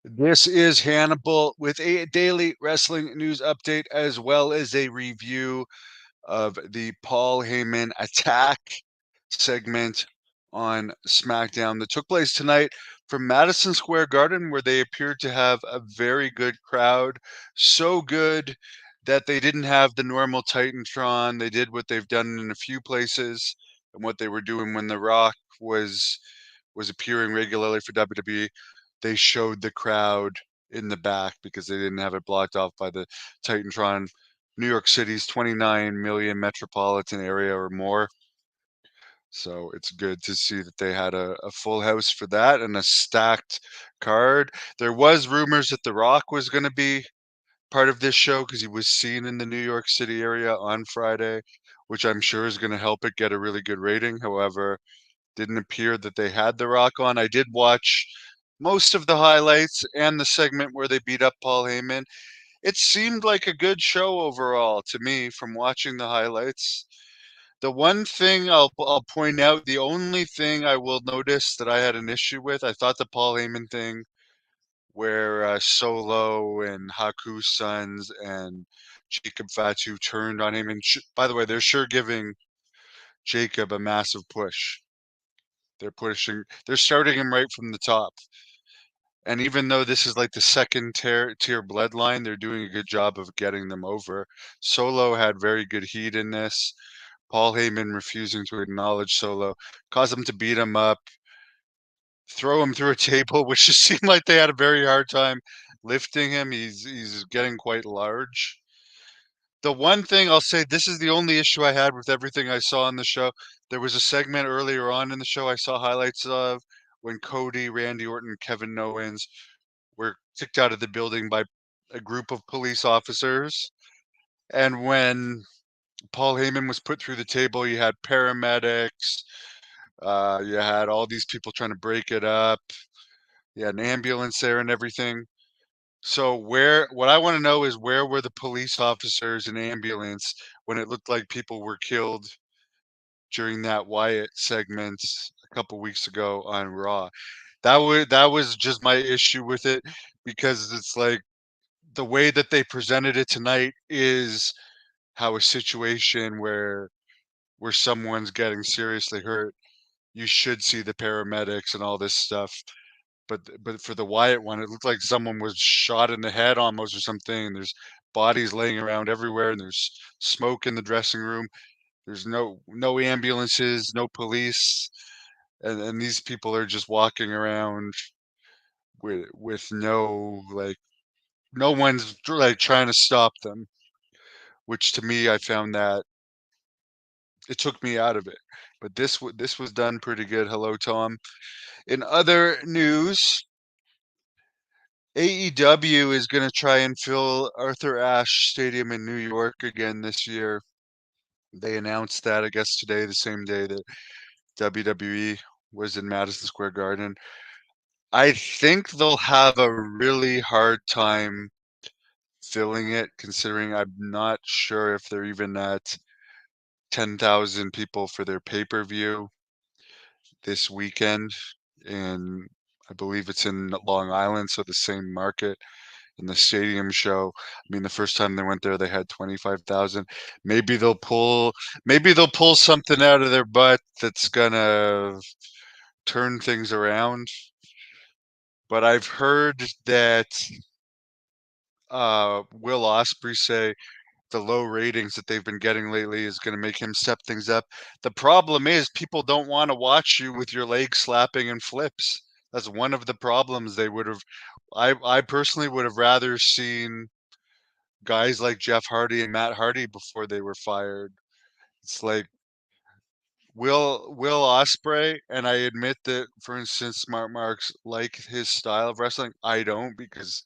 This is Hannibal with a daily wrestling news update as well as a review of the Paul Heyman attack segment on SmackDown that took place tonight from Madison Square Garden, where they appeared to have a very good crowd. So good that they didn't have the normal Titantron. They did what they've done in a few places and what they were doing when The Rock was appearing regularly for WWE. They showed the crowd in the back because they didn't have it blocked off by the Titantron. New York City's 29 million metropolitan area or more. So it's good to see that they had a full house for that and a stacked card. There was rumors that The Rock was going to be part of this show because he was seen in the New York City area on Friday, which I'm sure is going to help it get a really good rating. However, didn't appear that they had The Rock on. I did watch most of the highlights and the segment where they beat up Paul Heyman. It seemed like a good show overall to me from watching the highlights. The one thing I'll point out, the only thing I will notice that I had an issue with, I thought the Paul Heyman thing where Solo and Haku's sons and Jacob Fatu turned on him. And by the way, they're sure giving Jacob a massive push. They're starting him right from the top. And even though this is like the second tier bloodline, they're doing a good job of getting them over. Solo had very good heat in this. Paul Heyman refusing to acknowledge Solo caused him to beat him up, throw him through a table, which just seemed like they had a very hard time lifting him. He's getting quite large. The one thing I'll say, this is the only issue I had with everything I saw in the show. There was a segment earlier on in the show I saw highlights of when Cody, Randy Orton, Kevin Owens were kicked out of the building by a group of police officers. And when Paul Heyman was put through the table, you had paramedics, you had all these people trying to break it up, you had an ambulance there and everything. So what I want to know is where were the police officers and ambulance when it looked like people were killed during that Wyatt segment a couple weeks ago on Raw? That was just my issue with it because it's like the way that they presented it tonight is how a situation where someone's getting seriously hurt, you should see the paramedics and all this stuff. But for the Wyatt one, it looked like someone was shot in the head almost or something. And there's bodies laying around everywhere, and there's smoke in the dressing room. There's no ambulances, no police, and these people are just walking around with no one's like trying to stop them. Which to me, I found that it took me out of it. But this was done pretty good. Hello, Tom. In other news, AEW is going to try and fill Arthur Ashe Stadium in New York again this year. They announced that, I guess, today, the same day that WWE was in Madison Square Garden. I think they'll have a really hard time filling it, considering I'm not sure if they're even at 10,000 people for their pay-per-view this weekend. And I believe it's in Long Island, so the same market. In the stadium show. I mean, the first time they went there, they had 25,000. Maybe they'll pull something out of their butt that's gonna turn things around. But I've heard that Will Ospreay say the low ratings that they've been getting lately is going to make him step things up. The problem is people don't want to watch you with your legs slapping and flips. That's one of the problems they would have. I personally would have rather seen guys like Jeff Hardy and Matt Hardy before they were fired. It's like Will Osprey, and I admit that, for instance, Smart Marks like his style of wrestling. I don't because,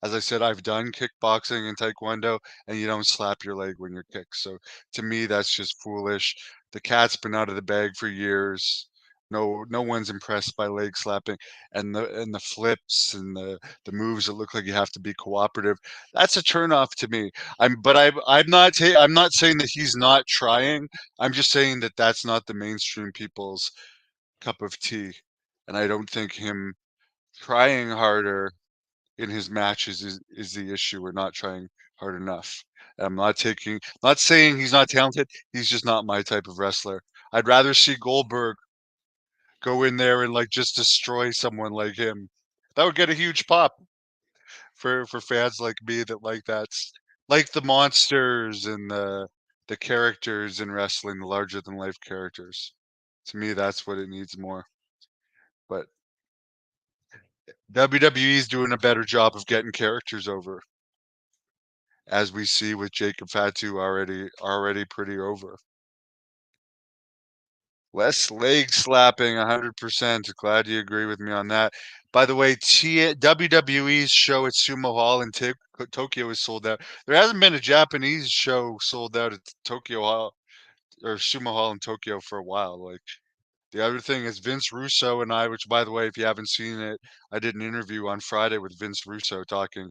as I said, I've done kickboxing and taekwondo, and you don't slap your leg when you're kicked. So to me, that's just foolish. The cat's been out of the bag for years. No one's impressed by leg slapping and the flips and the moves that look like you have to be cooperative. That's a turnoff to me. I'm not saying that he's not trying. I'm just saying that that's not the mainstream people's cup of tea. And I don't think him trying harder in his matches is the issue. We're not trying hard enough. Not saying he's not talented. He's just not my type of wrestler. I'd rather see Goldberg go in there and like just destroy someone like him. That would get a huge pop for fans like me that like that, like the monsters and the characters in wrestling, the larger than life characters. To me, that's what it needs more. But WWE is doing a better job of getting characters over, as we see with Jacob Fatu already pretty over. Less leg slapping, 100%. Glad you agree with me on that. By the way, WWE's show at Sumo Hall in Tokyo is sold out. There hasn't been a Japanese show sold out at Tokyo Hall or Sumo Hall in Tokyo for a while. Like the other thing is Vince Russo and I, which by the way, if you haven't seen it, I did an interview on Friday with Vince Russo talking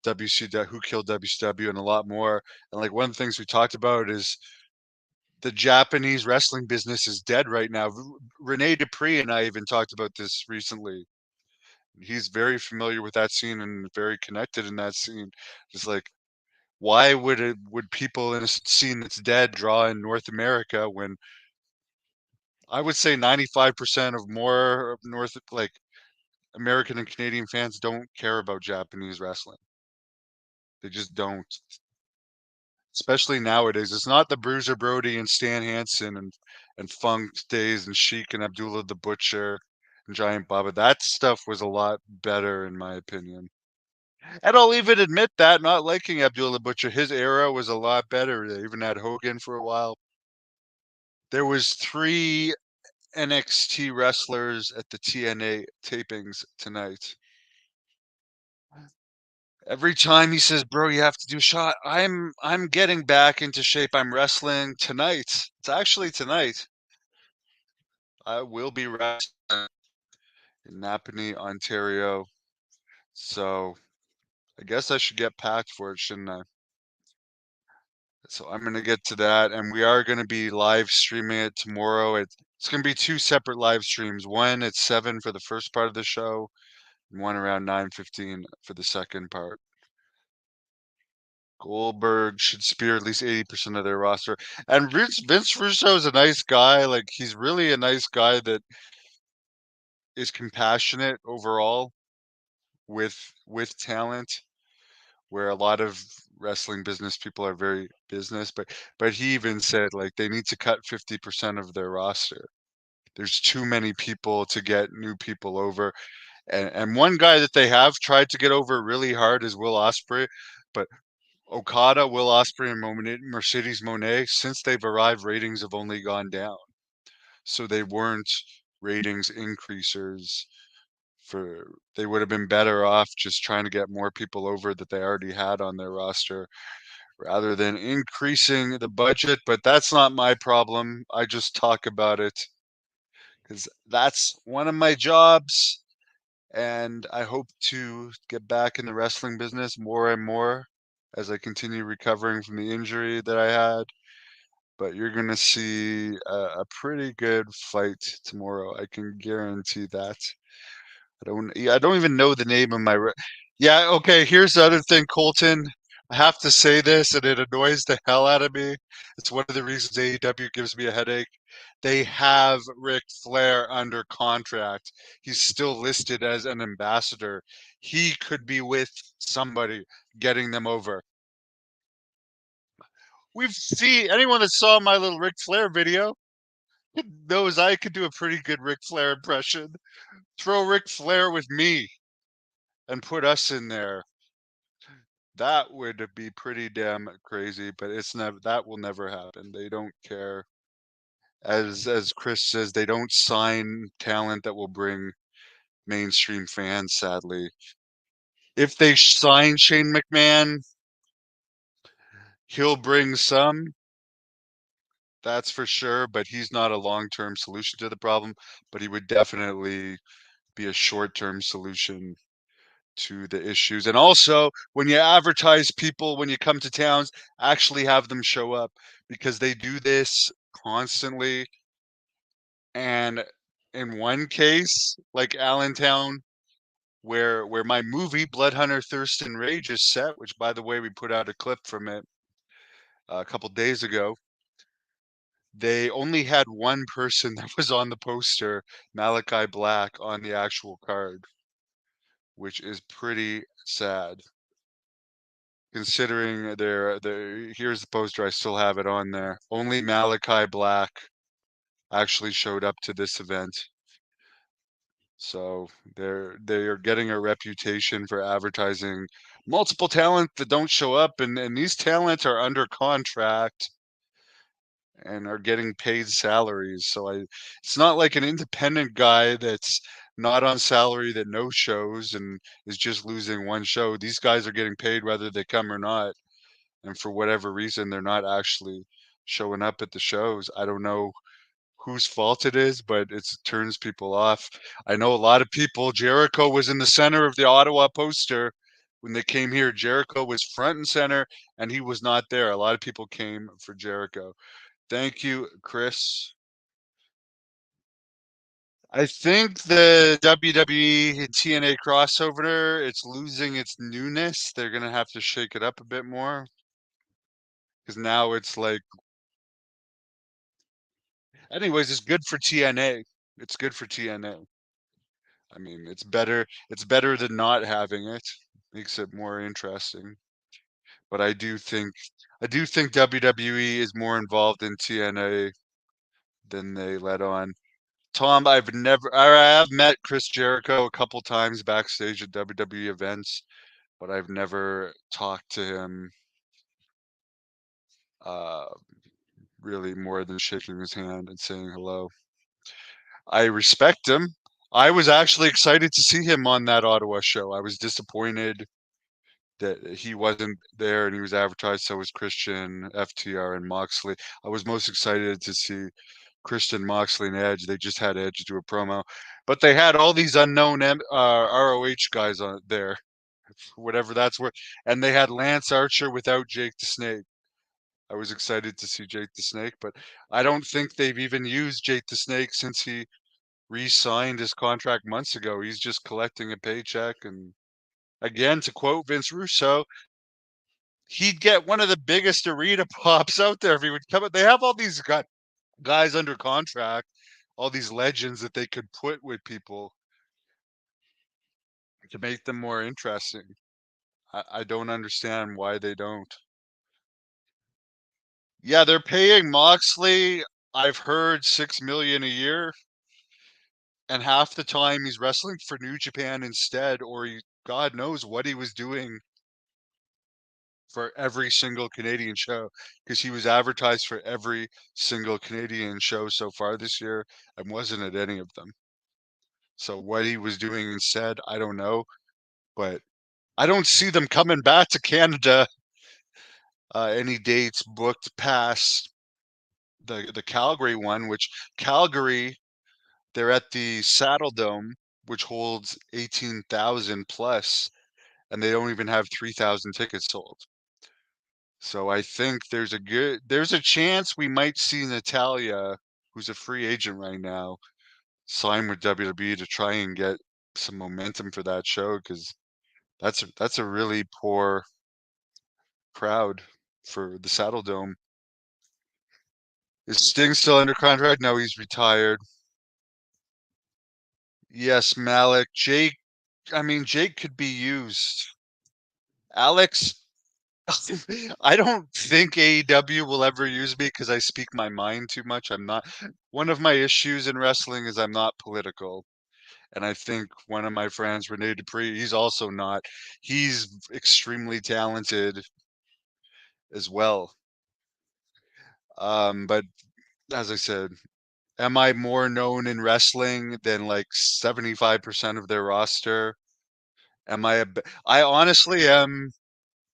WCW, who killed WCW, and a lot more. And like one of the things we talked about is the Japanese wrestling business is dead right now. Rene Dupree and I even talked about this recently. He's very familiar with that scene and very connected in that scene. Just like, why would people in a scene that's dead draw in North America when I would say 95% of more North like American and Canadian fans don't care about Japanese wrestling. They just don't. Especially nowadays. It's not the Bruiser Brody and Stan Hansen and Funk days and Sheik and Abdullah the Butcher and Giant Baba. That stuff was a lot better in my opinion. And I'll even admit that, not liking Abdullah Butcher, his era was a lot better. They even had Hogan for a while. There was 3 NXT wrestlers at the TNA tapings tonight. Every time he says, "Bro, you have to do a shot," I'm getting back into shape. I'm wrestling tonight. It's actually tonight. I will be wrestling in Napanee, Ontario. So I guess I should get packed for it, shouldn't I? So I'm gonna get to that, and we are gonna be live streaming it tomorrow. It's gonna be 2 separate live streams. One at 7 for the first part of the show, and one around 9:15 for the second part. Goldberg should spear at least 80% of their roster. And Vince Russo is a nice guy. Like he's really a nice guy that is compassionate overall with talent, where a lot of wrestling business people are very business, but he even said like they need to cut 50% of their roster. There's too many people to get new people over. And one guy that they have tried to get over really hard is Will Ospreay, but Okada, Will Ospreay, and Mercedes Moné, since they've arrived, ratings have only gone down. So they weren't ratings increasers they would have been better off just trying to get more people over that they already had on their roster rather than increasing the budget. But that's not my problem. I just talk about it because that's one of my jobs. And I hope to get back in the wrestling business more and more as I continue recovering from the injury that I had. But you're going to see a pretty good fight tomorrow. I can guarantee that. I don't even know the name of yeah, okay, here's the other thing, Colton. I have to say this, and it annoys the hell out of me. It's one of the reasons AEW gives me a headache. They have Ric Flair under contract. He's still listed as an ambassador. He could be with somebody getting them over. We've seen anyone that saw my little Ric Flair video knows I could do a pretty good Ric Flair impression. Throw Ric Flair with me and put us in there. That would be pretty damn crazy, but that will never happen. They don't care. As Chris says, they don't sign talent that will bring mainstream fans, sadly. If they sign Shane McMahon, he'll bring some, that's for sure, but he's not a long-term solution to the problem, but he would definitely be a short-term solution to the issues. And also, when you advertise people, when you come to towns, actually have them show up because they do this constantly. And in one case, like Allentown, where my movie Blood Hunter Thirst and Rage is set, which by the way we put out a clip from it a couple days ago. They only had one person that was on the poster, Malachi Black, on the actual card, which is pretty sad considering their here's the poster, I still have it on there. Only Malachi Black actually showed up to this event. So they are getting a reputation for advertising multiple talent that don't show up, and these talents are under contract and are getting paid salaries. So it's not like an independent guy that's not on salary that no shows and is just losing one show. These guys are getting paid whether they come or not. And for whatever reason, they're not actually showing up at the shows. I don't know whose fault it is, but it turns people off. I know a lot of people. Jericho was in the center of the Ottawa poster when they came here. Jericho was front and center, and he was not there. A lot of people came for Jericho. Thank you, Chris. I think the WWE and TNA crossover, it's losing its newness. They're gonna have to shake it up a bit more because now it's like, anyways, it's good for TNA. It's good for TNA. I mean, it's better than not having it. Makes it more interesting. But I do think WWE is more involved in TNA than they let on. Tom, I have met Chris Jericho a couple times backstage at WWE events, but I've never talked to him uh, really more than shaking his hand and saying hello. I respect him. I was actually excited to see him on that Ottawa show. I was disappointed that he wasn't there and he was advertised. So was Christian, FTR, and Moxley. I was most excited to see Christian, Moxley, and Edge. They just had Edge do a promo, but they had all these unknown ROH guys on there, whatever that's worth, and they had Lance Archer without Jake the Snake. I was excited to see Jake the Snake, but I don't think they've even used Jake the Snake since he re-signed his contract months ago. He's just collecting a paycheck, and again, to quote Vince Russo, he'd get one of the biggest arena pops out there if he would come up. They have all these guys under contract, all these legends that they could put with people to make them more interesting. I don't understand why they don't. Yeah, they're paying Moxley, I've heard 6 million a year, and half the time he's wrestling for New Japan instead, or God knows what he was doing for every single Canadian show, because he was advertised for every single Canadian show so far this year and wasn't at any of them. So what he was doing instead, I don't know, but I don't see them coming back to Canada. Any dates booked past the Calgary one, which Calgary, they're at the Saddle Dome, which holds 18,000 plus, and they don't even have 3,000 tickets sold. So I think there's a chance we might see Natalia, who's a free agent right now, sign with WWE to try and get some momentum for that show, because that's a really poor crowd for the Saddle Dome. Is Sting still under contract? No, he's retired. Yes, Malik. Jake, I mean, Jake could be used. Alex, I don't think AEW will ever use me because I speak my mind too much. I'm not, one of my issues in wrestling is I'm not political. And I think one of my friends, Rene Dupree, he's also not. He's extremely talented as well. But as I said, am I more known in wrestling than like 75% of their roster? I honestly am.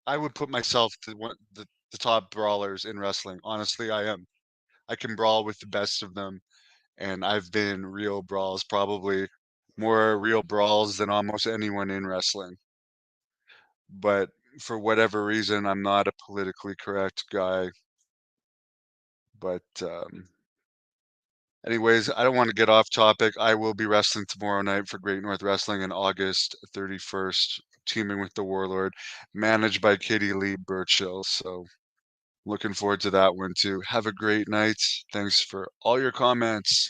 I would put myself to the top brawlers in wrestling. Honestly, I am. I can brawl with the best of them, and I've been in real brawls, probably more real brawls than almost anyone in wrestling. But for whatever reason, I'm not a politically correct guy. But Anyways, I don't want to get off topic. I will be wrestling tomorrow night for Great North Wrestling on August 31st, teaming with the Warlord, managed by Katie Lee Burchill. So looking forward to that one too. Have a great night. Thanks for all your comments.